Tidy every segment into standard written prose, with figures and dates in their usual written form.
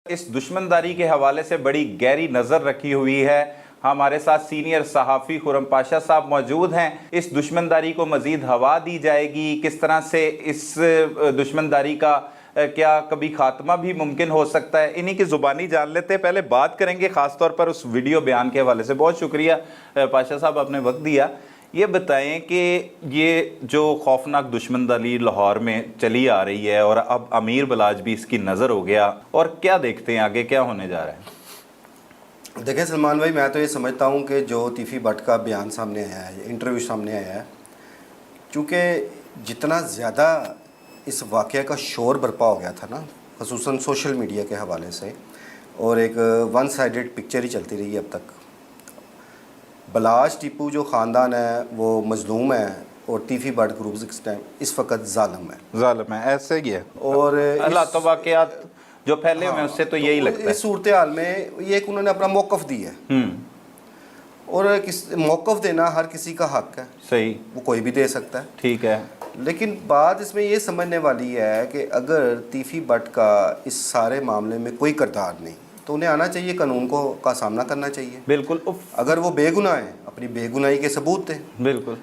اس دشمنداری کے حوالے سے بڑی گہری نظر رکھی ہوئی ہے. ہمارے ساتھ سینئر صحافی خرم پاشا صاحب موجود ہیں. اس دشمنداری کو مزید ہوا دی جائے گی؟ کس طرح سے اس دشمنداری کا کیا کبھی خاتمہ بھی ممکن ہو سکتا ہے؟ انہی کی زبانی جان لیتے ہیں. پہلے بات کریں گے خاص طور پر اس ویڈیو بیان کے حوالے سے. بہت شکریہ پاشا صاحب، آپ نے وقت دیا. یہ بتائیں کہ یہ جو خوفناک دشمنداری لاہور میں چلی آ رہی ہے اور اب امیر بلاج بھی اس کی نظر ہو گیا، اور کیا دیکھتے ہیں آگے کیا ہونے جا رہا ہے؟ دیکھیں سلمان بھائی، میں تو یہ سمجھتا ہوں کہ جو تیفی بٹ کا بیان سامنے آیا ہے، انٹرویو سامنے آیا ہے، چونکہ جتنا زیادہ اس واقعہ کا شور برپا ہو گیا تھا نا، خصوصاً سوشل میڈیا کے حوالے سے، اور ایک ون سائیڈڈ پکچر ہی چلتی رہی ہے اب تک. بلاج ٹیپو جو خاندان ہے وہ مظلوم ہے، اور تیفی بٹ گروپ اس وقت ظالم ہے. ایسے ہی ہے. اور اللہ تو واقعات جو پھیلے ہوئے ہیں اس سے تو یہی لگتا ہے. اس صورتحال میں یہ ایک انہوں نے اپنا موقف دی ہے، اور موقف دینا ہر کسی کا حق ہے. صحیح، وہ کوئی بھی دے سکتا ہے. ٹھیک ہے. لیکن بات اس میں یہ سمجھنے والی ہے کہ اگر تیفی بٹ کا اس سارے معاملے میں کوئی کردار نہیں تو انہیں آنا چاہیے، قانون کا سامنا کرنا چاہیے. بالکل. اگر وہ بے گناہ ہیں، اپنی بے گناہی کے ثبوت دیں. بالکل.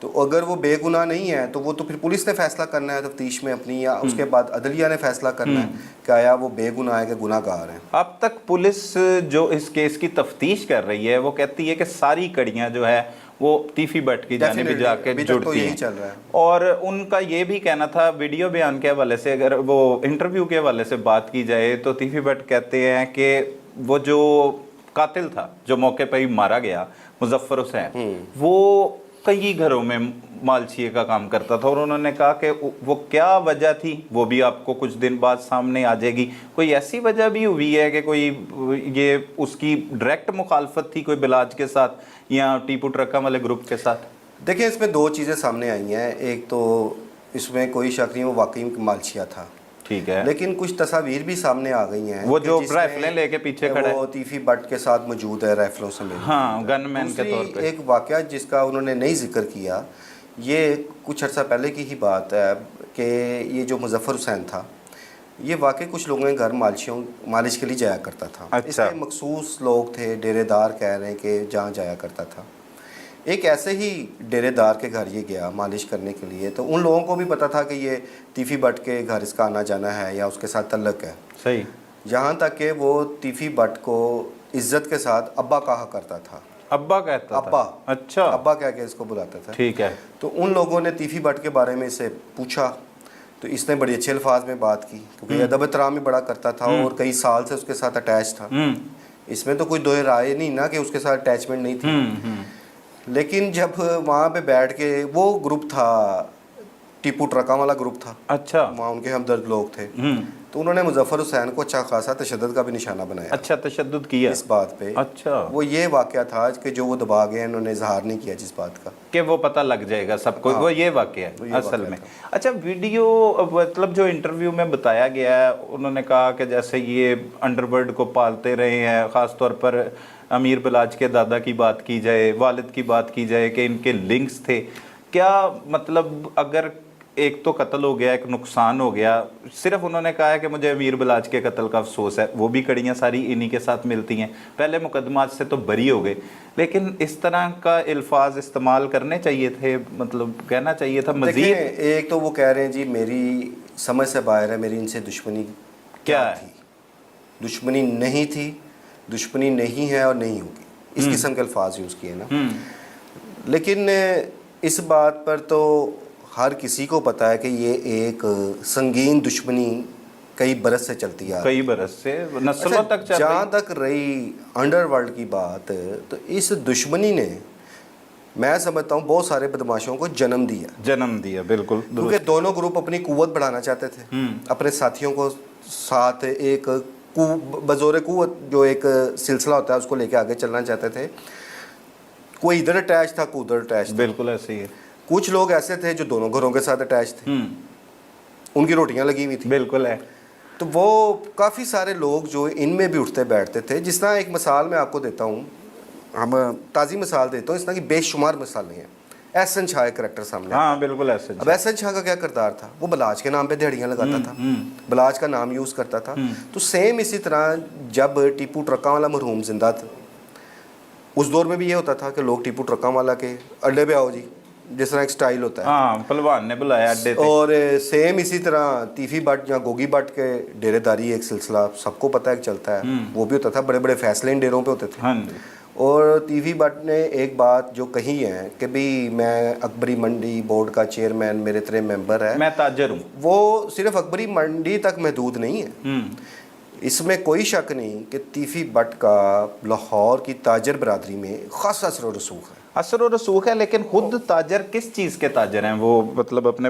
تو اگر وہ بے گناہ نہیں ہے تو وہ تو پھر پولیس نے فیصلہ کرنا ہے تفتیش میں اپنی، یا اس کے بعد عدلیہ نے فیصلہ کرنا ہے کہ آیا وہ بے گناہ ہے کہ گناہ گار ہیں. اب تک پولیس جو اس کیس کی تفتیش کر رہی ہے وہ کہتی ہے کہ ساری کڑیاں جو ہے وہ تیفی بٹ کی جانب جا کے جڑتی ہیں. اور ان کا یہ بھی کہنا تھا ویڈیو بیان کے حوالے سے، اگر وہ انٹرویو کے حوالے سے بات کی جائے تو تیفی بٹ کہتے ہیں کہ وہ جو قاتل تھا جو موقع پہ ہی مارا گیا، مظفر حسین، وہ کئی گھروں میں مالچیے کا کام کرتا تھا. اور انہوں نے کہا کہ وہ کیا وجہ تھی وہ بھی آپ کو کچھ دن بعد سامنے آ جائے گی. کوئی ایسی وجہ بھی ہوئی ہے کہ کوئی یہ اس کی ڈائریکٹ مخالفت تھی کوئی بلاج کے ساتھ یا ٹیپو ٹرکا والے گروپ کے ساتھ؟ دیکھیں اس میں دو چیزیں سامنے آئی ہیں. ایک تو اس میں کوئی شک نہیں وہ واقعی مالچیا تھا، ٹھیک ہے، لیکن کچھ تصاویر بھی سامنے آ گئی ہیں، وہ جو رائفلیں لے کے پیچھے کھڑا ہے وہ تیفی بٹ کے ساتھ موجود ہے رائفلوں سمیت. ہاں، گن مین کے طور پہ. ایک واقعہ جس کا انہوں نے نہیں ذکر کیا، یہ کچھ عرصہ پہلے کی ہی بات ہے کہ یہ جو مظفر حسین تھا یہ واقعی کچھ لوگوں کے گھر مالش کے لیے جایا کرتا تھا. اس میں مخصوص لوگ تھے، ڈیرے دار کہہ رہے ہیں کہ جہاں جایا کرتا تھا. ایک ایسے ہی ڈیرے دار کے گھر یہ گیا مالش کرنے کے لیے، تو ان لوگوں کو بھی پتا تھا کہ یہ تیفی بٹ کے گھر اس کا آنا جانا ہے یا اس کے ساتھ تعلق ہے. صحیح. یہاں تک کہ وہ تیفی بٹ کو عزت کے ساتھ ابا کہا کرتا تھا. ابا کہتا تھا؟ ابا. اچھا. ابا کہہ کے اس کو بلاتا تھا. ٹھیک ہے. تو ان لوگوں نے تیفی بٹ کے بارے میں اسے پوچھا تو اس نے بڑی اچھے الفاظ میں بات کی، کیونکہ ادب احترام بھی بڑا کرتا تھا اور کئی سال سے اس کے ساتھ اٹیچ تھا. اس میں تو کوئی دو رائے نہیں نا کہ اس کے ساتھ اٹیچمنٹ نہیں تھی. لیکن جب وہاں پہ بیٹھ کے وہ گروپ تھا ٹیپو ٹرکا والا گروپ تھا، اچھا، وہاں ان کے ہمدرد لوگ تھے، تو انہوں نے مظفر حسین کو اچھا خاصا تشدد کا بھی نشانہ بنایا. اچھا، تشدد کیا اس بات پہ. اچھا. وہ یہ واقعہ تھا کہ جو وہ دبا گئے، انہوں نے اظہار نہیں کیا جس بات کا کہ وہ پتہ لگ جائے گا سب کو. وہ یہ واقعہ ہے اصل میں. اچھا، ویڈیو مطلب جو انٹرویو میں بتایا گیا ہے، انہوں نے کہا کہ جیسے یہ انڈر ورلڈ کو پالتے رہے ہیں، خاص طور پر امیر بلاج کے دادا کی بات کی جائے، والد کی بات کی جائے کہ ان کے لنکس تھے. کیا مطلب اگر ایک تو قتل ہو گیا، ایک نقصان ہو گیا، صرف انہوں نے کہا ہے کہ مجھے امیر بلاج کے قتل کا افسوس ہے، وہ بھی کڑیاں ساری انہی کے ساتھ ملتی ہیں، پہلے مقدمات سے تو بری ہو گئے، لیکن اس طرح کا الفاظ استعمال کرنے چاہیے تھے، مطلب کہنا چاہیے تھا مزید. ایک تو وہ کہہ رہے ہیں جی میری سمجھ سے باہر ہے، میری ان سے دشمنی کیا تھی. دشمنی نہیں تھی، دشمنی نہیں ہے اور نہیں ہوگی، اس قسم کے الفاظ یوز کیے نا. لیکن اس بات پر تو ہر کسی کو پتا ہے کہ یہ ایک سنگین دشمنی کئی برس سے چلتی ہے، کئی برس سے نسلوں تک. جہاں تک رہی انڈر ورلڈ کی بات، تو اس دشمنی نے میں سمجھتا ہوں بہت سارے بدماشوں کو جنم دیا. بالکل، کیونکہ دونوں گروپ اپنی قوت بڑھانا چاہتے تھے، اپنے ساتھیوں کو ساتھ ایک بزور قوت جو ایک سلسلہ ہوتا ہے اس کو لے کے آگے چلنا چاہتے تھے. کوئی ادھر اٹیچ تھا، کوئی ادھر اٹیچ تھا. بالکل ایسے ہی ہے. کچھ لوگ ایسے تھے جو دونوں گھروں کے ساتھ اٹیچ تھے، ان کی روٹیاں لگی ہوئی تھیں. بالکل ہے. تو وہ کافی سارے لوگ جو ان میں بھی اٹھتے بیٹھتے تھے. جس طرح ایک مثال میں آپ کو دیتا ہوں، ہم تازی مثال دیتا ہوں، اس طرح کی بے شمار مثالیں ہیں. एहसन शाह करेक्टर सामने आता है। हाँ बिल्कुल एहसन अब एहसन शाह का क्या किरदार था, वो बलाज के नाम पे दिहाड़ियाँ लगाता था, बलाज का नाम यूज़ करता था। तो सेम इसी तरह जब टीपू ट्रका वाला मरहूम जिंदा था, उस दौर में भी ये होता था कि लोग टीपू ट्रका वाला के अड्डे पे आओ जी, जिस तरह एक स्टाइल होता है। हाँ पहलवान ने बुलाया अड्डे पे। और सेम इसी तरह तीफी भट्ट या गोगी भट्ट के डेरेदारी एक सिलसिला सबको पता है कि चलता है, वो भी होता था, बड़े बड़े फैसले इन डेरों पे होते थे। हाँ जी। और तीफी भट्ट ने एक बात जो कही है कि भाई मैं अकबरी मंडी बोर्ड का चेयरमैन, मेरे तरह मेंबर है, मैं ताजर हूँ, वो सिर्फ अकबरी मंडी तक महदूद नहीं है। इसमें कोई शक नहीं कि तीफी भट्ट का लाहौर की ताजर बरादरी में खासा असर और रसूख है। असर और रसूख है, लेकिन खुद ताजर किस चीज़ के ताजर हैं वो, मतलब अपने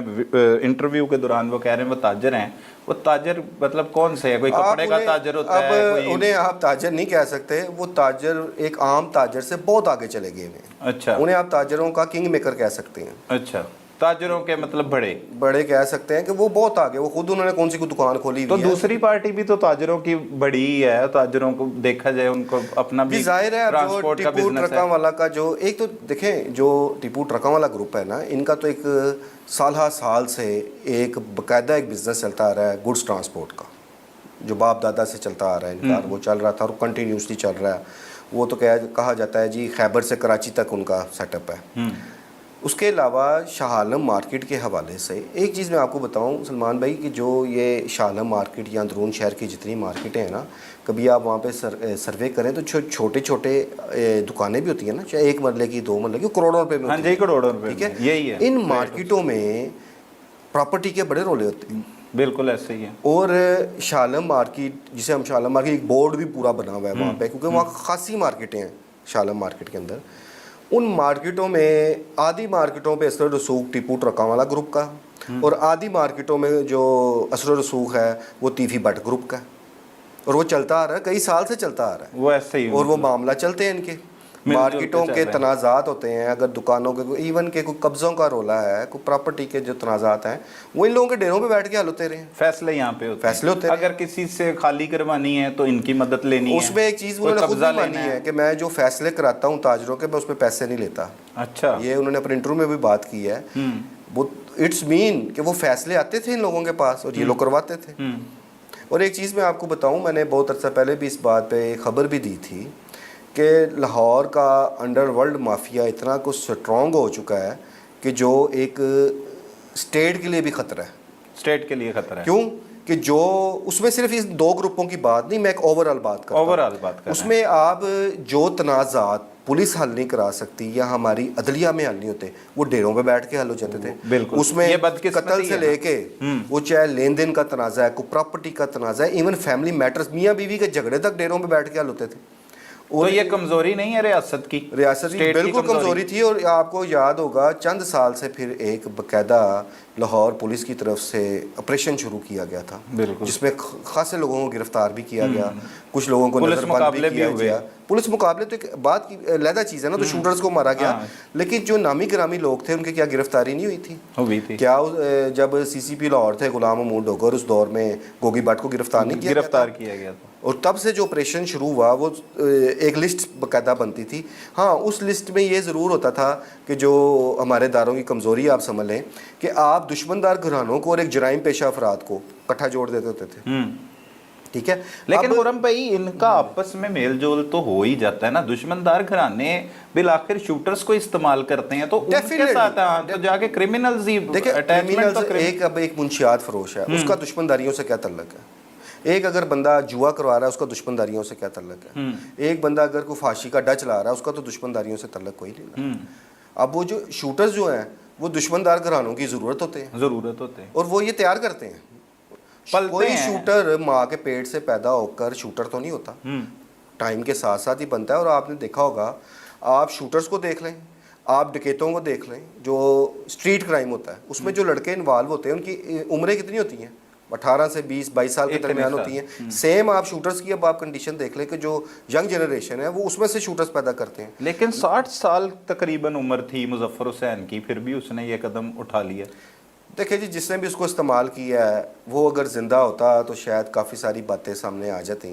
इंटरव्यू के दौरान वो कह रहे हैं वो ताजर हैं। वो ताजर मतलब कौन से है, कोई कपड़े का ताजर होता है कोई? उन्हें आप ताजर नहीं कह सकते, वो ताजर एक आम ताजर से बहुत आगे चले गए हैं। अच्छा, उन्हें आप ताजरों का किंग मेकर कह सकते हैं। अच्छा, ताजरों के मतलब बड़े कह सकते हैं कि वो बहुत आगे, वो खुद उन्होंने कौन सी कोई दुकान खोली तो हुई है। दूसरी पार्टी भी तो ताजरों की बड़ी ही है, ताजरों को देखा जाए उनको अपना भी जाहिर है। ट्रांसपोर्ट का टीपू बिजनेस ट्रका है। वाला का जो एक तो देखें, जो टीपू ट्रका वाला ग्रुप है ना, इनका तो एक साल से एक बाकायदा एक बिजनेस चलता आ रहा है गुड्स ट्रांसपोर्ट का, जो बाप दादा से चलता आ रहा है इनका, वो चल रहा था और कंटिन्यूसली चल रहा है। वो तो कहा जाता है जी खैबर से कराची तक उनका सेटअप है। उसके अलावा शाह आलम मार्केट के हवाले से एक चीज़ मैं आपको बताऊं सलमान भाई, कि जो ये शाह आलम मार्केट या अंदरून शहर की जितनी मार्केटें हैं ना, कभी आप वहाँ पे सर्वे करें तो छोटे छोटे दुकानें भी होती हैं ना, चाहे 1 मरले की 2 मरले की, करोड़ों रुपए में। हाँ जी, करोड़ों रुपए। ठीक है, यही है। इन मार्केटों में प्रॉपर्टी के बड़े रोले होते हैं। बिल्कुल ऐसे ही है। और शाह आलम मार्केट, जिसे हम शाह आलम मार्केट, एक बोर्ड भी पूरा बना हुआ है वहाँ पे, क्योंकि वहाँ खासी मार्केटें हैं शाह आलम मार्केट के अंदर। उन मार्केटों में आधी मार्केटों पे असर रसूख टीपू ट्रका वाला ग्रुप का, और आधी मार्केटों में जो असर रसूख है वो तीफी भट्ट ग्रुप का, और वो चलता आ रहा है, कई साल से चलता आ रहा है वो ऐसे ही। और वो मामला चलते हैं इनके मार्केटों के तनाज़ात होते हैं। अगर दुकानों के इवन के कोई कब्ज़ों का रोला है, कोई प्रॉपर्टी के जो तनाज़ात हैं, वो इन लोगों के डेरों पे बैठ के हल होते रहे। फैसले यहाँ पे होते फैसले होते हैं। अगर किसी से खाली करवानी है तो इनकी मदद लेनी है। उसमें एक चीज़ उन्होंने खुद भी मानी है कि मैं जो फैसले कराता हूँ ताजरों के, मैं उस पर पैसे नहीं लेता। अच्छा, ये उन्होंने अपने इंटरव्यू में भी बात की है। वो इट्स मीन कि वो फैसले आते थे इन लोगों के पास और ये लोग करवाते थे। और एक चीज़ मैं आपको बताऊँ, मैंने बहुत अर्सा पहले भी इस बात पे खबर भी दी थी कि लाहौर का अंडरवर्ल्ड माफिया इतना कुछ स्ट्रॉन्ग हो चुका है कि जो एक स्टेट के लिए भी ख़तरा है। स्टेट के लिए खतरा है। क्यों कि जो उसमें सिर्फ इस 2 ग्रुपों की बात नहीं, मैं एक ओवरऑल बात करता हूं। ओवरऑल बात कर उसमें आप जो तनाज़ात पुलिस हल नहीं करा सकती या हमारी अदलिया में हल नहीं होते, वो डेरों पे बैठ के हल हो जाते थे। बिल्कुल। उसमें ये बदकिस्मती कत्ल से है लेके वो चाहे लेन देन का तनाज़ा है, कोई प्रॉपर्टी का तनाज़ा है, इवन फैमिली मैटर्स, मियाँ बीवी के झगड़े तक डेरों पे बैठ के हल होते थे। और ये कमजोरी नहीं है रियासत की, बिल्कुल कमजोरी थी। और आपको याद होगा चंद साल से फिर एक बाकायदा लाहौर पुलिस की तरफ से ऑपरेशन शुरू किया गया था, जिसमें खासे लोगों को गिरफ्तार भी किया गया, कुछ लोगों को नजरबंद भी किया गया। पुलिस मुकाबले तो एक बात की अलग चीज़ है ना, तो शूटर्स को मारा गया, लेकिन जो नामी गिरामी लोग थे उनके क्या गिरफ्तारी नहीं हुई थी? क्या जब CCP लाहौर थे गुलाम महमूद डोगर, उस दौर में गोगी भट्ट को गिरफ्तार नहीं किया गया था। और तब से जो ऑपरेशन शुरू हुआ वो एक लिस्ट बाकायदा बनती थी। हाँ, उस लिस्ट में ये ज़रूर होता था कि जो हमारे दारों की कमज़ोरी आप समझ लें कि आप दुश्मनदार घरानों को और एक जराइम पेशा अफराद को इकट्ठा जोड़ देते होते थे। ठीक है, लेकिन खुरम भाई इनका आपस में मेल जोल तो हो ही जाता है ना। दुश्मनदार घराने बिल आखिर शूटर्स को इस्तेमाल करते हैं, तो उनके साथ तो जाके क्रिमिनल्स ही। देखिए, अब एक मुंशियात फरोश है, उसका दुश्मनदारियों से क्या तल्लक है? एक अगर बंदा जुआ करवा रहा है उसका दुश्मनदारियों से क्या तल्लक है? एक बंदा अगर कोई फांसी का डच ला रहा है उसका तो दुश्मनदारियों से तल्लक कोई नहीं। अब वो जो शूटर्स जो हैं वो दुश्मनदार घरानों की ज़रूरत होते हैं और वो ये तैयार करते हैं। कोई शूटर माँ के पेट से पैदा होकर शूटर तो नहीं होता, टाइम के साथ साथ ही बनता है। और आपने देखा होगा, आप शूटर्स को देख लें, आप डकैतों को देख लें, जो स्ट्रीट क्राइम होता है उसमें जो लड़के इन्वॉल्व होते हैं उनकी उम्रें कितनी होती हैं? 18 से 20-22 साल के दरमियान होती हैं। सेम आप शूटर्स की अब आप कंडीशन देख लें कि जो यंग जनरेशन है वो उसमें से शूटर्स पैदा करते हैं। लेकिन 60 साल तकरीबन उम्र थी मुजफ्फर हुसैन की, फिर भी उसने ये कदम उठा लिया। देखिए जी, जिसने भी उसको इस्तेमाल किया है वो अगर ज़िंदा होता तो शायद काफ़ी सारी बातें सामने आ जाती।